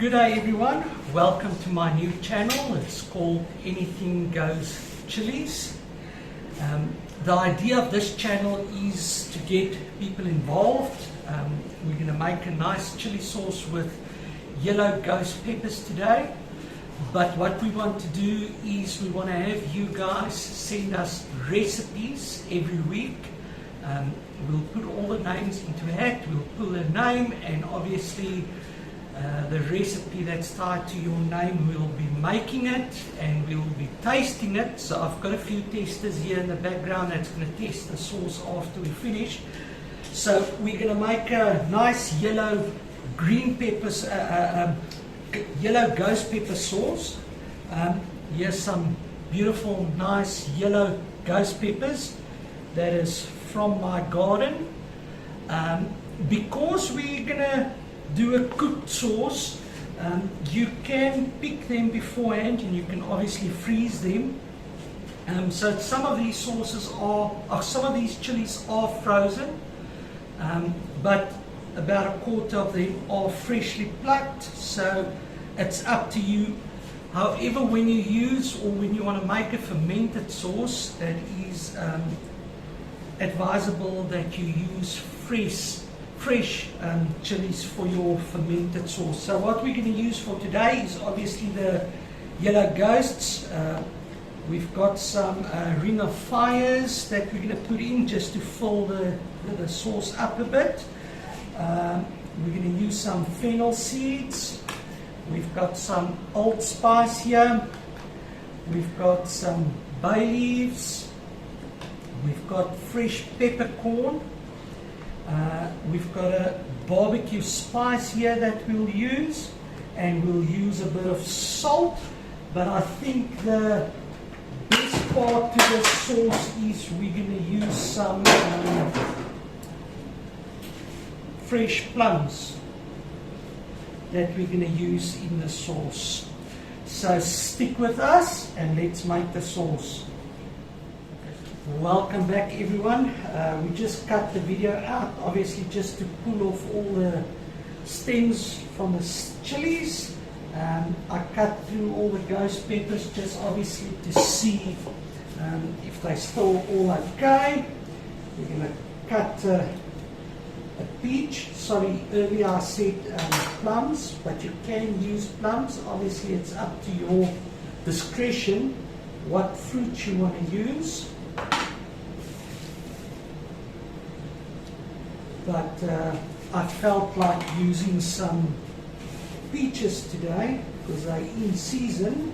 Good day everyone, welcome to my new channel. It's called Anything Goes Chilies. The idea of this channel is to get people involved. We're going to make a nice chili sauce with yellow ghost peppers today. But what we want to do is we want to have you guys send us recipes every week. We'll put all the names into a hat, we'll pull a name, and obviously the recipe that's tied to your name, we'll be making it and we'll be tasting it. So I've got a few testers here in the background that's going to test the sauce after we finish. So we're going to make a nice yellow green peppers, yellow ghost pepper sauce. Here's some beautiful nice yellow ghost peppers that is from my garden. Because we're going to do a cooked sauce, you can pick them beforehand and you can obviously freeze them. So some of these sauces some of these chilies are frozen, but about a quarter of them are freshly plucked, so it's up to you. However, when you use or when you want to make a fermented sauce, it is advisable that you use fresh chilies for your fermented sauce. So what we're going to use for today is obviously the yellow ghosts. We've got some ring of fires that we're going to put in just to fill the sauce up a bit. We're going to use some fennel seeds. We've got some allspice here. We've got some bay leaves. We've got fresh peppercorn. We've got a barbecue spice here that we'll use, and we'll use a bit of salt. But I think the best part to the sauce is we're going to use some fresh plums that we're going to use in the sauce. So stick with us and let's make the sauce. Welcome back everyone. We just cut the video out obviously just to pull off all the stems from the chilies. I cut through all the ghost peppers just obviously to see if they're still all okay. We're going to cut a peach. Sorry, earlier I said plums, but you can use plums. Obviously it's up to your discretion what fruit you want to use. But I felt like using some peaches today because they're in season.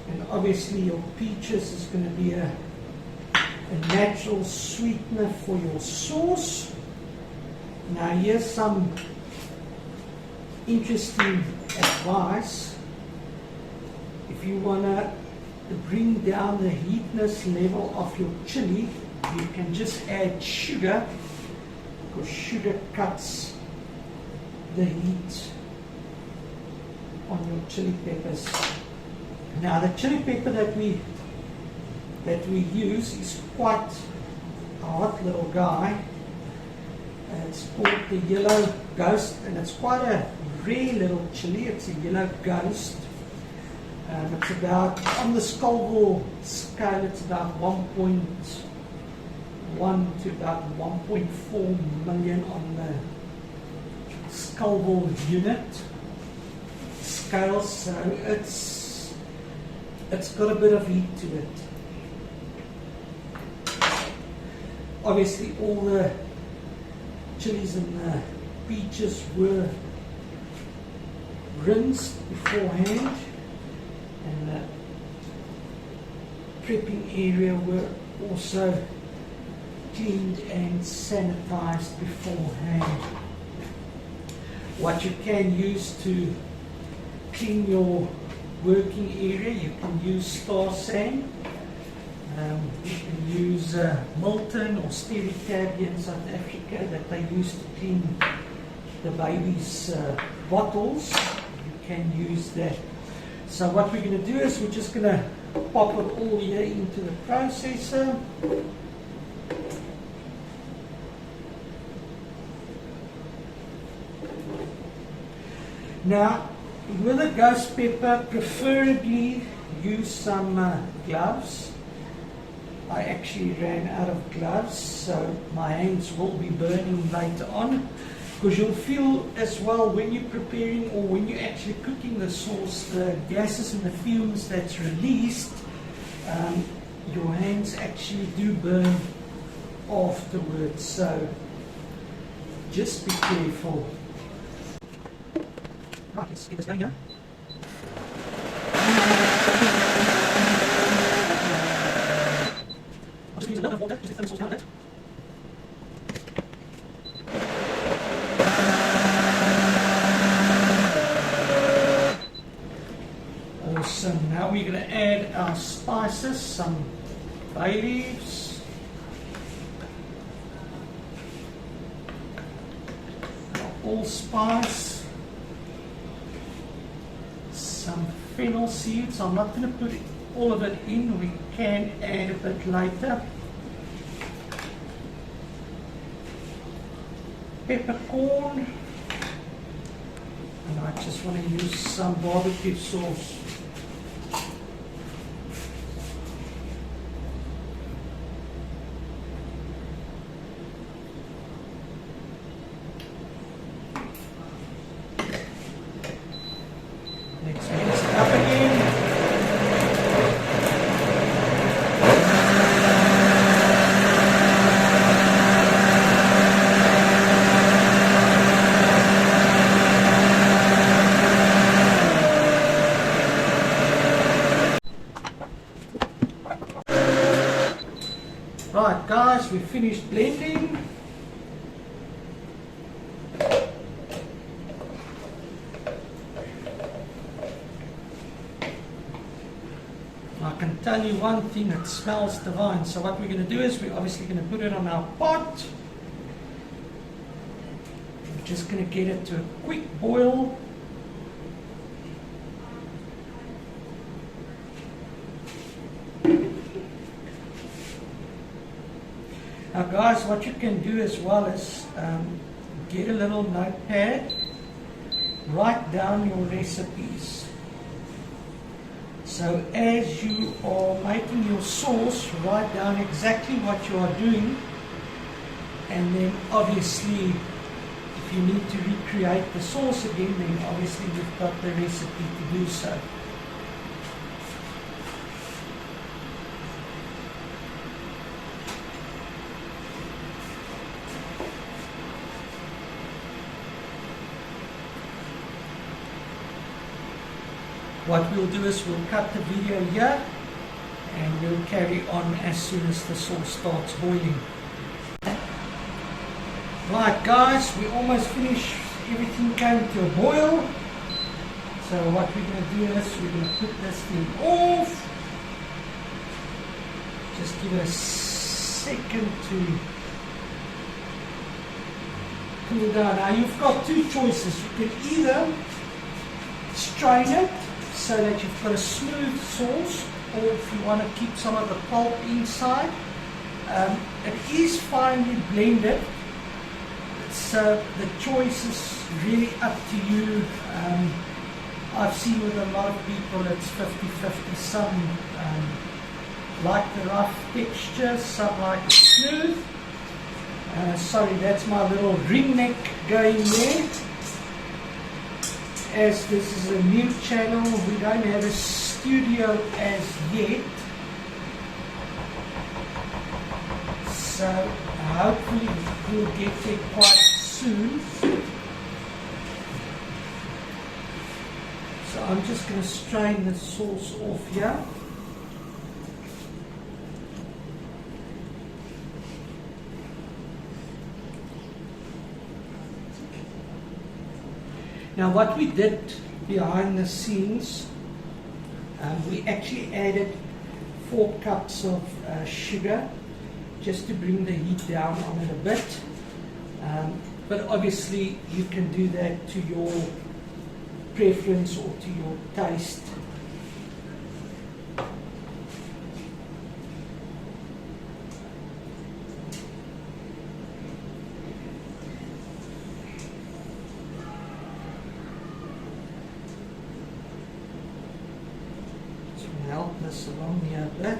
And obviously your peaches is going to be a natural sweetener for your sauce. Now here's some interesting advice. If you want to bring down the heatness level of your chili, you can just add sugar, because sugar cuts the heat on your chili peppers. Now the chili pepper that we use is quite a hot little guy. It's called the yellow ghost, and it's quite a rare little chili. It's a yellow ghost. It's about, on the Scoville scale, it's about 1.1 to about 1.4 million on the Scoville unit scale. So it's got a bit of heat to it. Obviously all the chilies and the peaches were rinsed beforehand, and the prepping area were also cleaned and sanitized beforehand. What you can use to clean your working area, you can use star sand. You can use Milton or Stericab in South Africa that they use to clean the baby's bottles. You can use that. So what we're going to do is we're just going to pop it all here into the processor. Now, with a ghost pepper, preferably use some gloves. I actually ran out of gloves, so my hands will be burning later on. Because you'll feel as well when you're preparing or when you're actually cooking the sauce, the gases and the fumes that's released, your hands actually do burn afterwards. So just be careful. Right, let's get this going here. I'll just use a little bit of water just to thin the sauce down a bit. Awesome. Now we're going to add our spices, some bay leaves, allspice, some fennel seeds. I'm not going to put all of it in, we can add a bit later. Peppercorn, and I just want to use some barbecue sauce. Let's mix it up again. Right guys, we finished blending. I can tell you one thing, it smells divine. So what we're going to do is we're obviously going to put it on our pot. We're just going to get it to a quick boil. Now guys, what you can do as well is get a little notepad, write down your recipes. So as you are making your sauce, write down exactly what you are doing, and then obviously if you need to recreate the sauce again, then obviously you've got the recipe to do so. What we'll do is we'll cut the video here and we'll carry on as soon as the sauce starts boiling. Right guys, we almost finished. Everything came to a boil. So what we're going to do is we're going to put this thing off. Just give it a second to cool down. Now you've got two choices. You can either strain it so that you've got a smooth sauce, or if you want to keep some of the pulp inside, it is finely blended, so the choice is really up to you. I've seen with a lot of people it's 50-50, some like the rough texture, some like it smooth. Sorry, that's my little ring neck going there. As this is a new channel, we don't have a studio as yet, so hopefully we'll get there quite soon. So I'm just going to strain the sauce off here. Now what we did behind the scenes, we actually added 4 cups of sugar just to bring the heat down on it a bit. But obviously you can do that to your preference or to your taste. So help this along here a bit.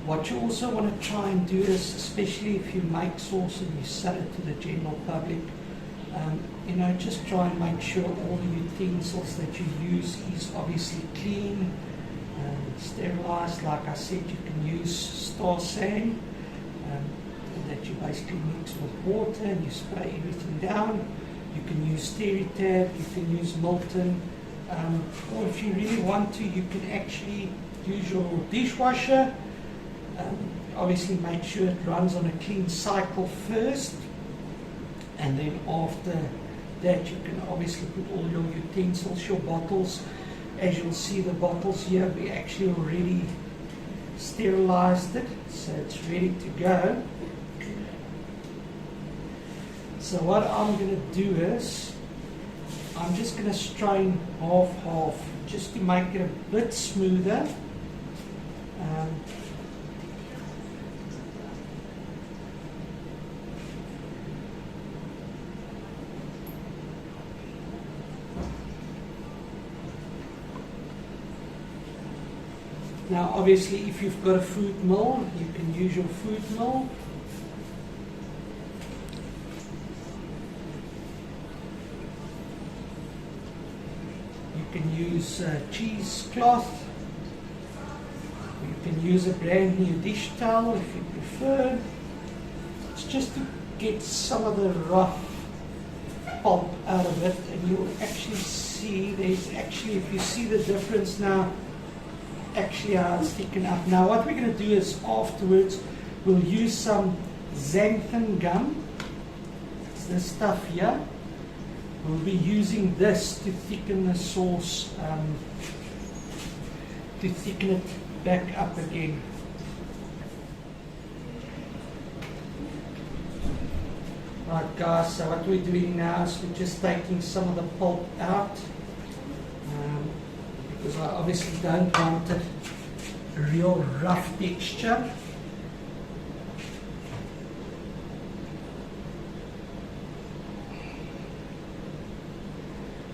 What you also want to try and do is, especially if you make sauce and you sell it to the general public, just try and make sure all the utensils that you use is obviously clean, sterilized. Like I said, you can use star sand that you basically mix with water and you spray everything down. You can use Teritab, you can use Milton, or if you really want to, you can actually use your dishwasher. Obviously make sure it runs on a clean cycle first, and then after that you can obviously put all your utensils, your bottles. As you'll see, the bottles here, we actually already sterilized it, so it's ready to go. So what I'm going to do is I'm just going to strain half just to make it a bit smoother. Now obviously if you've got a fruit mill, you can use your fruit mill. You can use cheesecloth. You can use a brand new dish towel if you prefer. It's just to get some of the rough pulp out of it, and you'll actually see there's actually, if you see the difference now, actually how it's thickened up. Now what we're going to do is afterwards we'll use some xanthan gum. It's this stuff here. We'll be using this to thicken the sauce, to thicken it back up again. Right guys, so what we're doing now is we're just taking some of the pulp out. Because I obviously don't want it a real rough texture.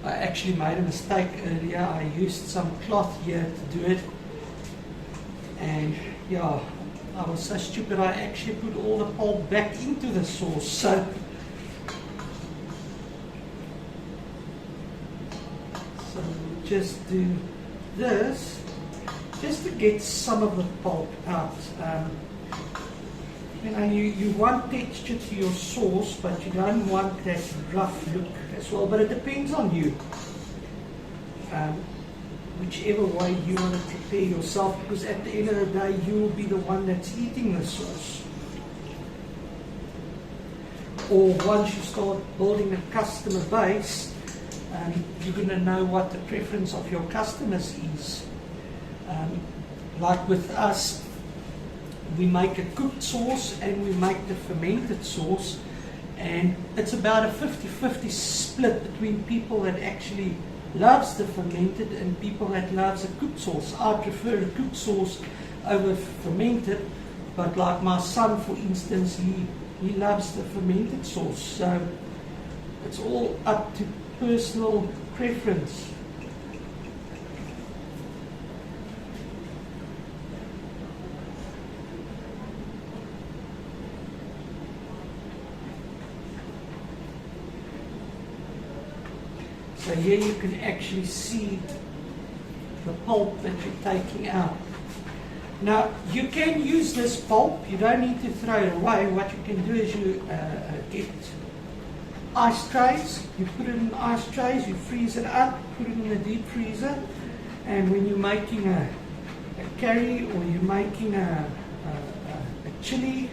I actually made a mistake earlier. I used some cloth here to do it, and yeah, I was so stupid. I actually put all the pulp back into the sauce. So we'll just do this just to get some of the pulp out. You want texture to your sauce, but you don't want that rough look as well. But it depends on you, whichever way you want to prepare yourself, because at the end of the day you will be the one that's eating the sauce. Or once you start building a customer base, you're going to know what the preference of your customers is. Like with us, we make a cooked sauce and we make the fermented sauce, and it's about a 50-50 split between people that actually loves the fermented and people that loves a cooked sauce. I prefer a cooked sauce over fermented, but like my son, for instance, he loves the fermented sauce. So it's all up to personal preference. So here you can actually see the pulp that you're taking out. Now you can use this pulp, you don't need to throw it away. What you can do is you get ice trays, you put it in ice trays, you freeze it up, put it in the deep freezer, and when you're making a curry or you're making a chili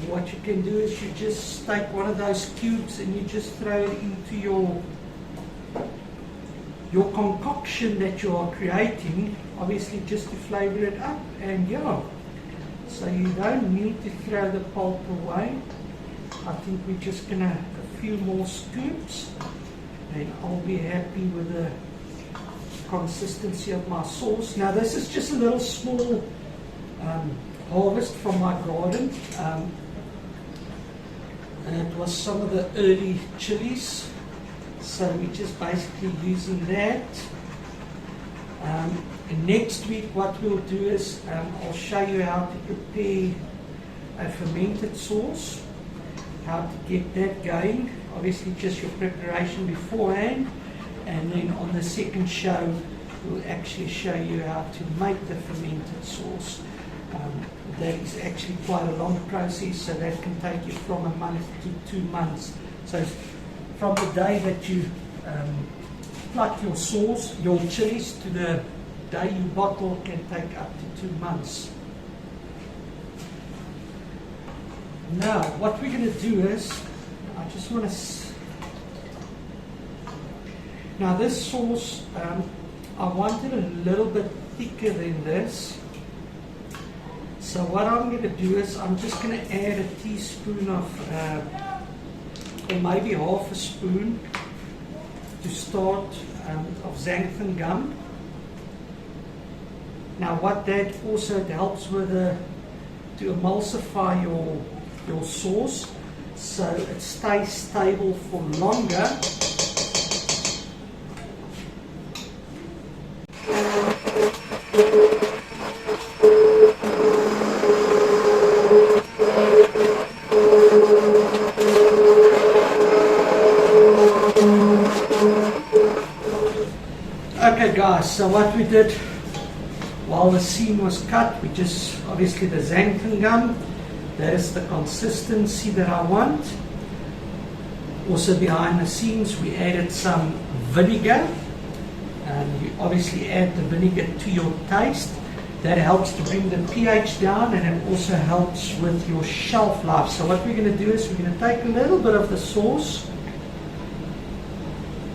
what you can do is you just take one of those cubes and you just throw it into your concoction that you are creating, obviously just to flavor it up. And yeah, so you don't need to throw the pulp away. I think we're just gonna a few more scoops and I'll be happy with the consistency of my sauce. Now this is just a little small harvest from my garden. And it was some of the early chilies, so we're just basically using that. And next week what we'll do is I'll show you how to prepare a fermented sauce, how to get that going, obviously just your preparation beforehand, and then on the second show we'll actually show you how to make the fermented sauce. That is actually quite a long process, so that can take you from a month to 2 months. So from the day that you pluck your sauce, your chilies, to the day you bottle can take up to 2 months. Now what we're going to do is, I just want to, now this sauce, I want it a little bit thicker than this. So what I'm going to do is I'm just going to add a teaspoon of, or maybe half a spoon to start, of xanthan gum. Now what that also helps with to emulsify your sauce so it stays stable for longer. Okay guys, so what we did while the seam was cut, we just, obviously the xanthan gum, that is the consistency that I want. Also behind the scenes we added some vinegar, and you obviously add the vinegar to your taste. That helps to bring the pH down, and it also helps with your shelf life. So what we're going to do is we're going to take a little bit of the sauce.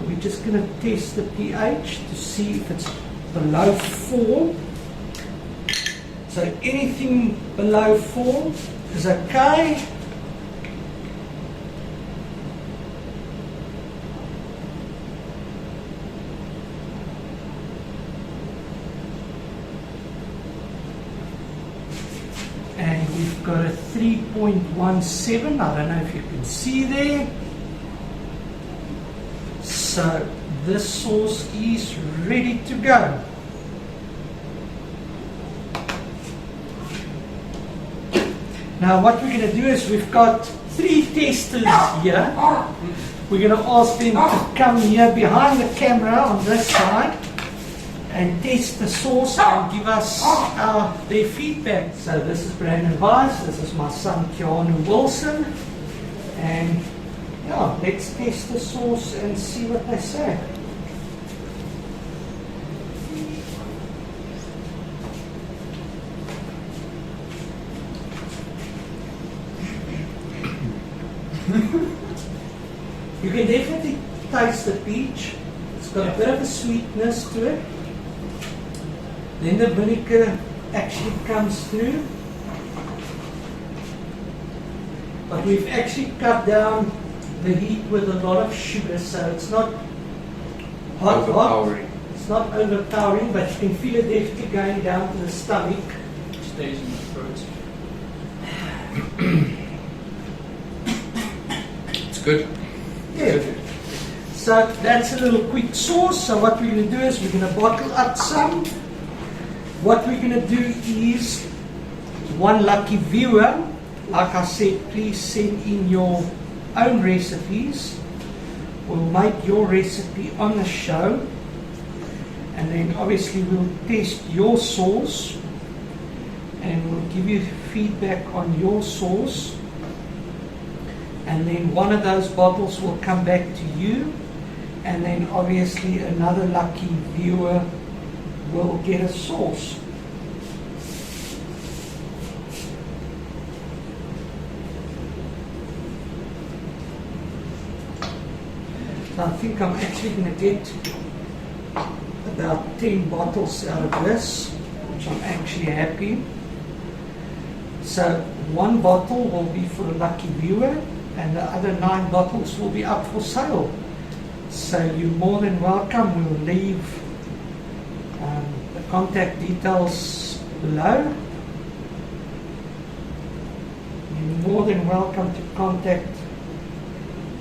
We're just going to test the pH to see if it's below 4. So anything below 4 is okay. And we've got a 3.17. I don't know if you can see there. So this sauce is ready to go. Now what we're going to do is we've got 3 testers here. We're going to ask them to come here behind the camera on this side and test the sauce and give us their feedback. So this is Brandon Weiss, this is my son Keanu Wilson, and yeah, let's test the sauce and see what they say. You can definitely taste the peach. It's got a bit of a sweetness to it. Then the vinegar actually comes through. But we've actually cut down the heat with a lot of sugar, so it's not hot. It's not overpowering, but you can feel it definitely going down to the stomach. It stays in the throat. It's good. Yeah. So that's a little quick sauce. So what we're going to do is we're going to bottle up some. What we're going to do is, one lucky viewer, like I said, please send in your own recipes. We'll make your recipe on the show, and then obviously we'll test your sauce and we'll give you feedback on your sauce, and then one of those bottles will come back to you, and then obviously another lucky viewer will get a sauce. So I think I'm actually going to get about 10 bottles out of this, which I'm actually happy. So one bottle will be for a lucky viewer, and the other 9 bottles will be up for sale. So you're more than welcome. We'll leave the contact details below. You're more than welcome to contact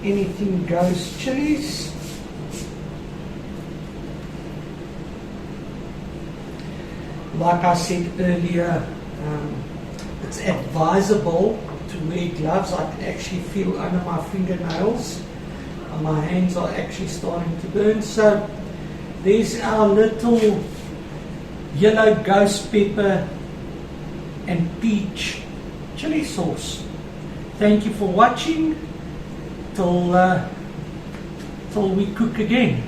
Anything Goes Chilies. Like I said earlier, it's advisable to wear gloves. I can actually feel under my fingernails. My hands are actually starting to burn. So there's our little yellow ghost pepper and peach chili sauce. Thank you for watching. Till we cook again.